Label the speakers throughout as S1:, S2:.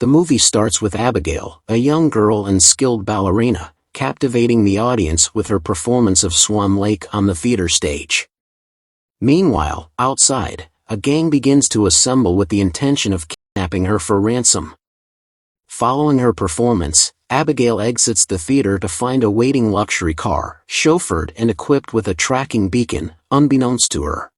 S1: The movie starts with Abigail, a young girl and skilled ballerina, captivating the audience with her performance of Swan Lake on the theater stage. Meanwhile, outside, a gang begins to assemble with the intention of kidnapping her for ransom. Following her performance, Abigail exits the theater to find a waiting luxury car, chauffeured and equipped with a tracking beacon, unbeknownst to her.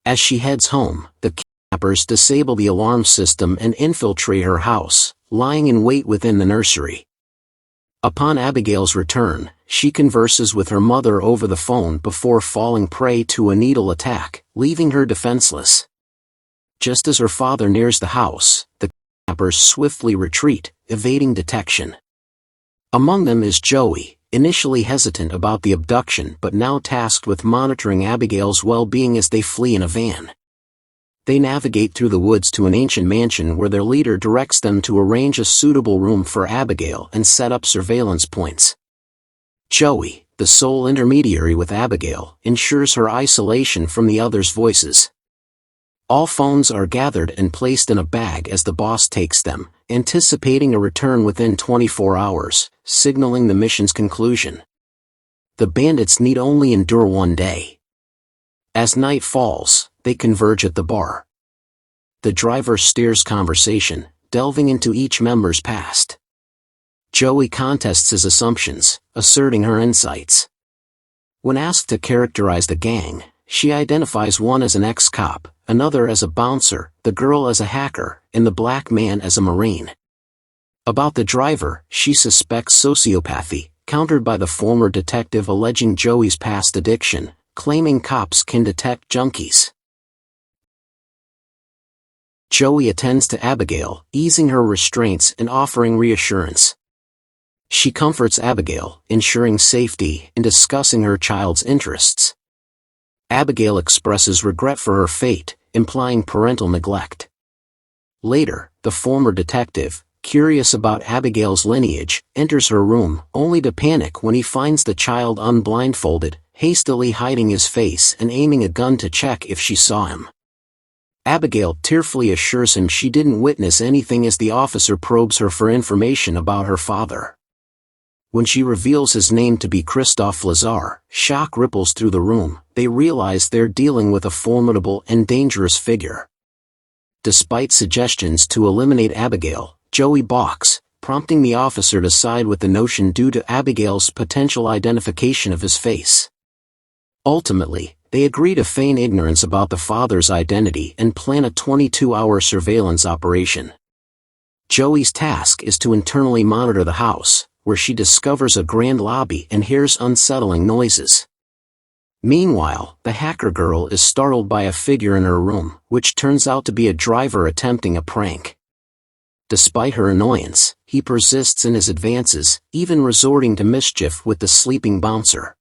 S1: As she heads home, the kidnappers disable the alarm system and infiltrate her house, lying in wait within the nursery. Upon Abigail's return, she converses with her mother over the phone before falling prey to a needle attack, leaving her defenseless. Just as her father nears the house, the kidnappers swiftly retreat, evading detection. Among them is Joey, initially hesitant about the abduction but now tasked with monitoring Abigail's well-being as they flee in a van. They navigate through the woods to an ancient mansion where their leader directs them to arrange a suitable room for Abigail and set up surveillance points. Joey, the sole intermediary with Abigail, ensures her isolation from the others' voices. All phones are gathered and placed in a bag as the boss takes them, anticipating a return within 24 hours, signaling the mission's conclusion. The bandits need only endure one day. As night falls, they converge at the bar. The driver steers conversation, delving into each member's past. Joey contests his assumptions, asserting her insights. When asked to characterize the gang, she identifies one as an ex-cop, another as a bouncer, the girl as a hacker, and the black man as a Marine. About the driver, she suspects sociopathy, countered by the former detective alleging Joey's past addiction, claiming cops can detect junkies. Joey attends to Abigail, easing her restraints and offering reassurance. She comforts Abigail, ensuring safety and discussing her child's interests. Abigail expresses regret for her fate, implying parental neglect. Later, the former detective, curious about Abigail's lineage, enters her room, only to panic when he finds the child unblindfolded, hastily hiding his face and aiming a gun to check if she saw him. Abigail tearfully assures him she didn't witness anything as the officer probes her for information about her father. When she reveals his name to be Christophe Lazare, shock ripples through the room. They realize they're dealing with a formidable and dangerous figure. Despite suggestions to eliminate Abigail, Joey balks, prompting the officer to side with the notion due to Abigail's potential identification of his face. Ultimately, they agree to feign ignorance about the father's identity and plan a 22-hour surveillance operation. Joey's task is to internally monitor the house, where she discovers a grand lobby and hears unsettling noises. Meanwhile, the hacker girl is startled by a figure in her room, which turns out to be a driver attempting a prank. Despite her annoyance, he persists in his advances, even resorting to mischief with the sleeping bouncer.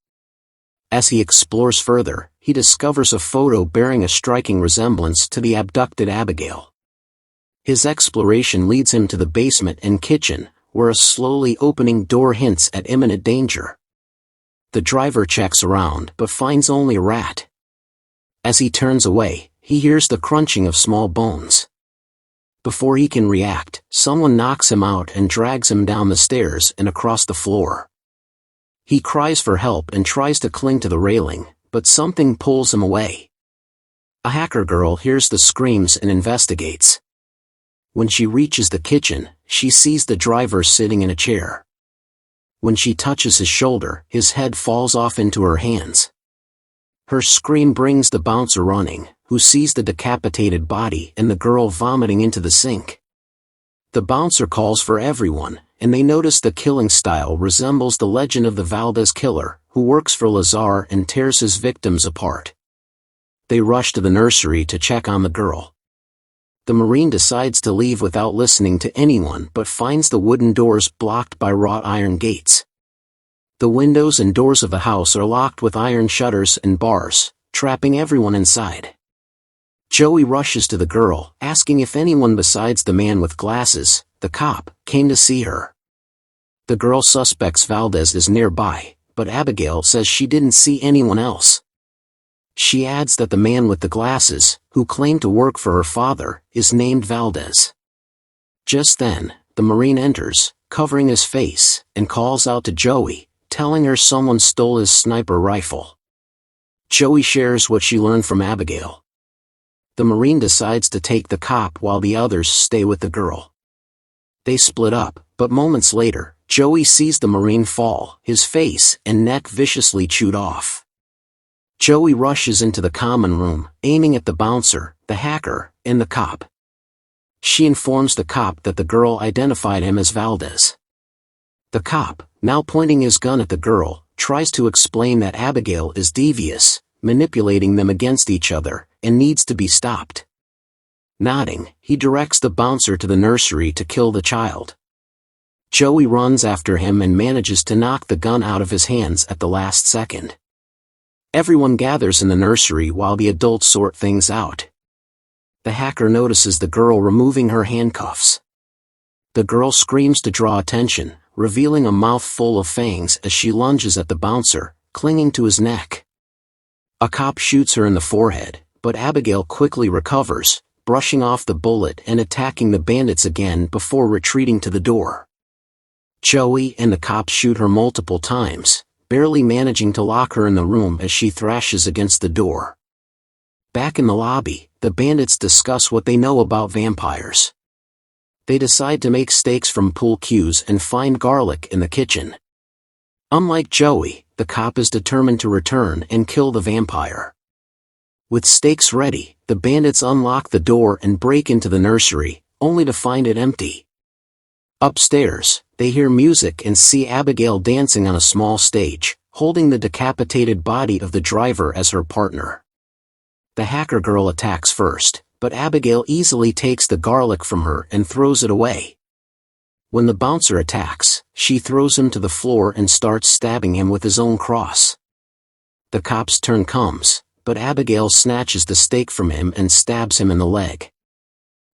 S1: As he explores further, he discovers a photo bearing a striking resemblance to the abducted Abigail. His exploration leads him to the basement and kitchen, where a slowly opening door hints at imminent danger. The driver checks around but finds only a rat. As he turns away, he hears the crunching of small bones. Before he can react, someone knocks him out and drags him down the stairs and across the floor. He cries for help and tries to cling to the railing, but something pulls him away. A hacker girl hears the screams and investigates. When she reaches the kitchen, she sees the driver sitting in a chair. When she touches his shoulder, his head falls off into her hands. Her scream brings the bouncer running, who sees the decapitated body and the girl vomiting into the sink. The bouncer calls for everyone, and they notice the killing style resembles the legend of the Valdez killer, who works for Lazare and tears his victims apart. They rush to the nursery to check on the girl. The Marine decides to leave without listening to anyone but finds the wooden doors blocked by wrought iron gates. The windows and doors of the house are locked with iron shutters and bars, trapping everyone inside. Joey rushes to the girl, asking if anyone besides the man with glasses, the cop, came to see her. The girl suspects Valdez is nearby, but Abigail says she didn't see anyone else. She adds that the man with the glasses, who claimed to work for her father, is named Valdez. Just then, the Marine enters, covering his face, and calls out to Joey, telling her someone stole his sniper rifle. Joey shares what she learned from Abigail. The Marine decides to take the cop while the others stay with the girl. They split up, but moments later, Joey sees the Marine fall, his face and neck viciously chewed off. Joey rushes into the common room, aiming at the bouncer, the hacker, and the cop. She informs the cop that the girl identified him as Valdez. The cop, now pointing his gun at the girl, tries to explain that Abigail is devious, manipulating them against each other, and needs to be stopped. Nodding, he directs the bouncer to the nursery to kill the child. Joey runs after him and manages to knock the gun out of his hands at the last second. Everyone gathers in the nursery while the adults sort things out. The hacker notices the girl removing her handcuffs. The girl screams to draw attention, revealing a mouth full of fangs as she lunges at the bouncer, clinging to his neck. A cop shoots her in the forehead, but Abigail quickly recovers, brushing off the bullet and attacking the bandits again before retreating to the door. Joey and the cops shoot her multiple times, barely managing to lock her in the room as she thrashes against the door. Back in the lobby, the bandits discuss what they know about vampires. They decide to make steaks from pool cues and find garlic in the kitchen. Unlike Joey, the cop is determined to return and kill the vampire. With steaks ready, the bandits unlock the door and break into the nursery, only to find it empty. Upstairs, they hear music and see Abigail dancing on a small stage, holding the decapitated body of the driver as her partner. The hacker girl attacks first, but Abigail easily takes the garlic from her and throws it away. When the bouncer attacks, she throws him to the floor and starts stabbing him with his own cross. The cop's turn comes, but Abigail snatches the steak from him and stabs him in the leg.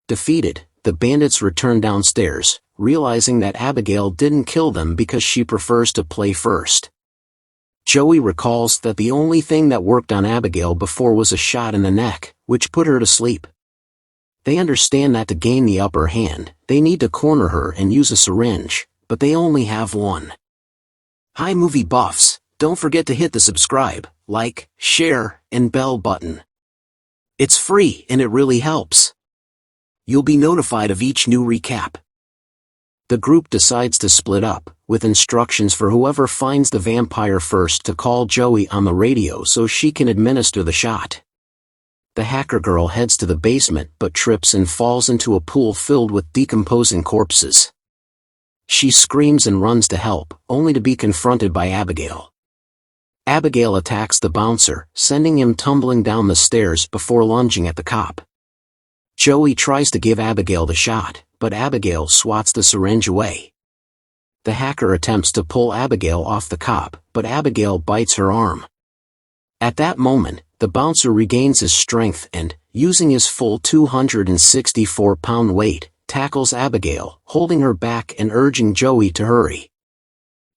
S1: Defeated, the bandits return downstairs, realizing that Abigail didn't kill them because she prefers to play first. Joey recalls that the only thing that worked on Abigail before was a shot in the neck, which put her to sleep. They understand that to gain the upper hand, they need to corner her and use a syringe, but they only have one. Hi movie buffs, don't forget to hit the subscribe, like, share, and bell button. It's free and it really helps. You'll be notified of each new recap. The group decides to split up, with instructions for whoever finds the vampire first to call Joey on the radio so she can administer the shot. The hacker girl heads to the basement but trips and falls into a pool filled with decomposing corpses. She screams and runs to help, only to be confronted by Abigail. Abigail attacks the bouncer, sending him tumbling down the stairs before lunging at the cop. Joey tries to give Abigail the shot, but Abigail swats the syringe away. The hacker attempts to pull Abigail off the cop, but Abigail bites her arm. At that moment, the bouncer regains his strength and, using his full 264-pound weight, tackles Abigail, holding her back and urging Joey to hurry.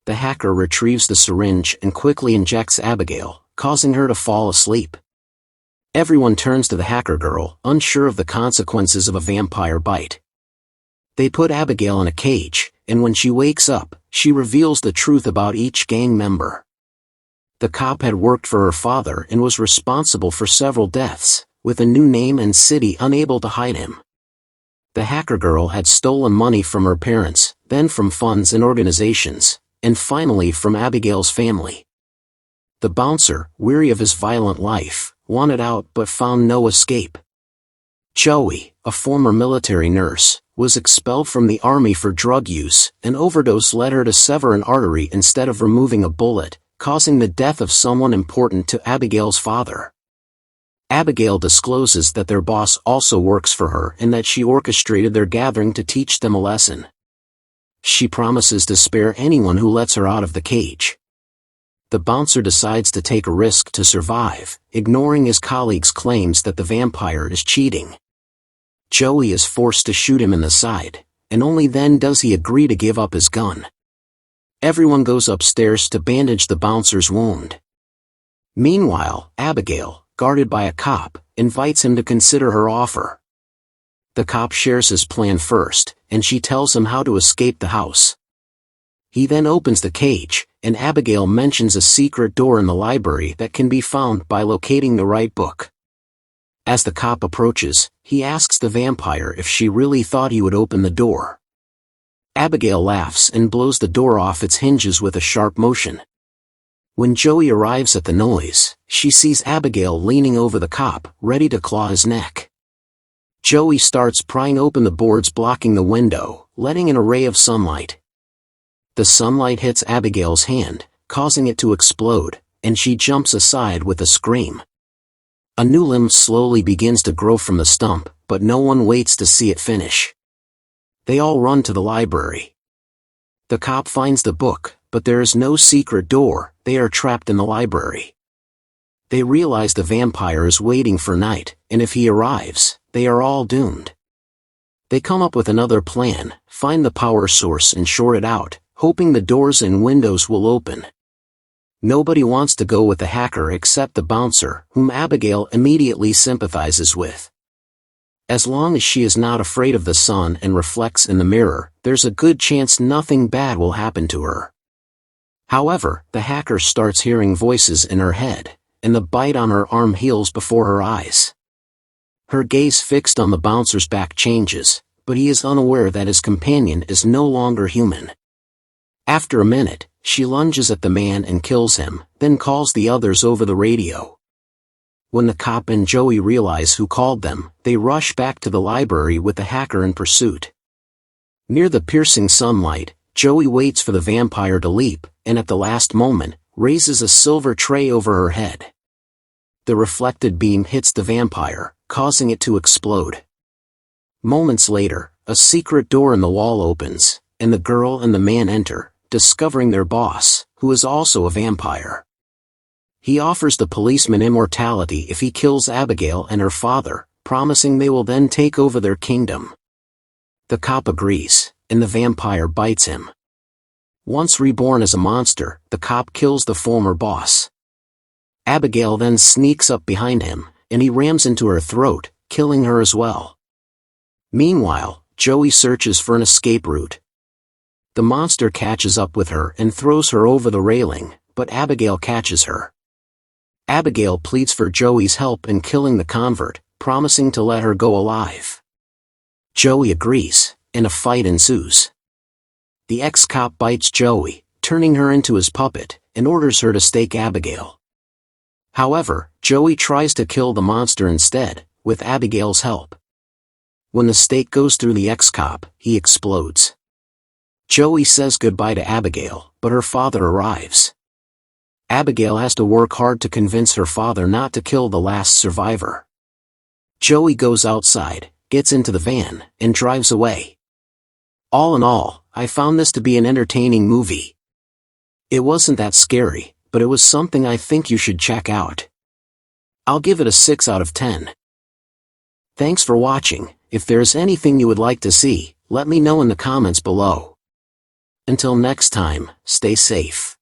S1: The hacker retrieves the syringe and quickly injects Abigail, causing her to fall asleep. Everyone turns to the hacker girl, unsure of the consequences of a vampire bite. They put Abigail in a cage, and when she wakes up, she reveals the truth about each gang member. The cop had worked for her father and was responsible for several deaths, with a new name and city unable to hide him. The hacker girl had stolen money from her parents, then from funds and organizations, and finally from Abigail's family. The bouncer, weary of his violent life, wanted out but found no escape. Joey, a former military nurse, was expelled from the army for drug use. An overdose led her to sever an artery instead of removing a bullet, causing the death of someone important to Abigail's father. Abigail discloses that their boss also works for her and that she orchestrated their gathering to teach them a lesson. She promises to spare anyone who lets her out of the cage. The bouncer decides to take a risk to survive, ignoring his colleagues' claims that the vampire is cheating. Joey is forced to shoot him in the side, and only then does he agree to give up his gun. Everyone goes upstairs to bandage the bouncer's wound. Meanwhile, Abigail, guarded by a cop, invites him to consider her offer. The cop shares his plan first, and she tells him how to escape the house. He then opens the cage, and Abigail mentions a secret door in the library that can be found by locating the right book. As the cop approaches, he asks the vampire if she really thought he would open the door. Abigail laughs and blows the door off its hinges with a sharp motion. When Joey arrives at the noise, she sees Abigail leaning over the cop, ready to claw his neck. Joey starts prying open the boards blocking the window, letting in a ray of sunlight. The sunlight hits Abigail's hand, causing it to explode, and she jumps aside with a scream. A new limb slowly begins to grow from the stump, but no one waits to see it finish. They all run to the library. The cop finds the book, but there is no secret door. They are trapped in the library. They realize the vampire is waiting for night, and if he arrives, they are all doomed. They come up with another plan, find the power source and short it out, hoping the doors and windows will open. Nobody wants to go with the hacker except the bouncer, whom Abigail immediately sympathizes with. As long as she is not afraid of the sun and reflects in the mirror, there's a good chance nothing bad will happen to her. However, the hacker starts hearing voices in her head, and the bite on her arm heals before her eyes. Her gaze fixed on the bouncer's back changes, but he is unaware that his companion is no longer human. After a minute, she lunges at the man and kills him, then calls the others over the radio. When the cop and Joey realize who called them, they rush back to the library with the hacker in pursuit. Near the piercing sunlight, Joey waits for the vampire to leap, and at the last moment, raises a silver tray over her head. The reflected beam hits the vampire, causing it to explode. Moments later, a secret door in the wall opens, and the girl and the man enter, discovering their boss, who is also a vampire. He offers the policeman immortality if he kills Abigail and her father, promising they will then take over their kingdom. The cop agrees, and the vampire bites him. Once reborn as a monster, the cop kills the former boss. Abigail then sneaks up behind him, and he rams into her throat, killing her as well. Meanwhile, Joey searches for an escape route. The monster catches up with her and throws her over the railing, but Abigail catches her. Abigail pleads for Joey's help in killing the convert, promising to let her go alive. Joey agrees, and a fight ensues. The ex-cop bites Joey, turning her into his puppet, and orders her to stake Abigail. However, Joey tries to kill the monster instead, with Abigail's help. When the stake goes through the ex-cop, he explodes. Joey says goodbye to Abigail, but her father arrives. Abigail has to work hard to convince her father not to kill the last survivor. Joey goes outside, gets into the van, and drives away. All in all, I found this to be an entertaining movie. It wasn't that scary, but it was something I think you should check out. I'll give it a 6 out of 10. Thanks for watching. If there's anything you would like to see, let me know in the comments below. Until next time, stay safe.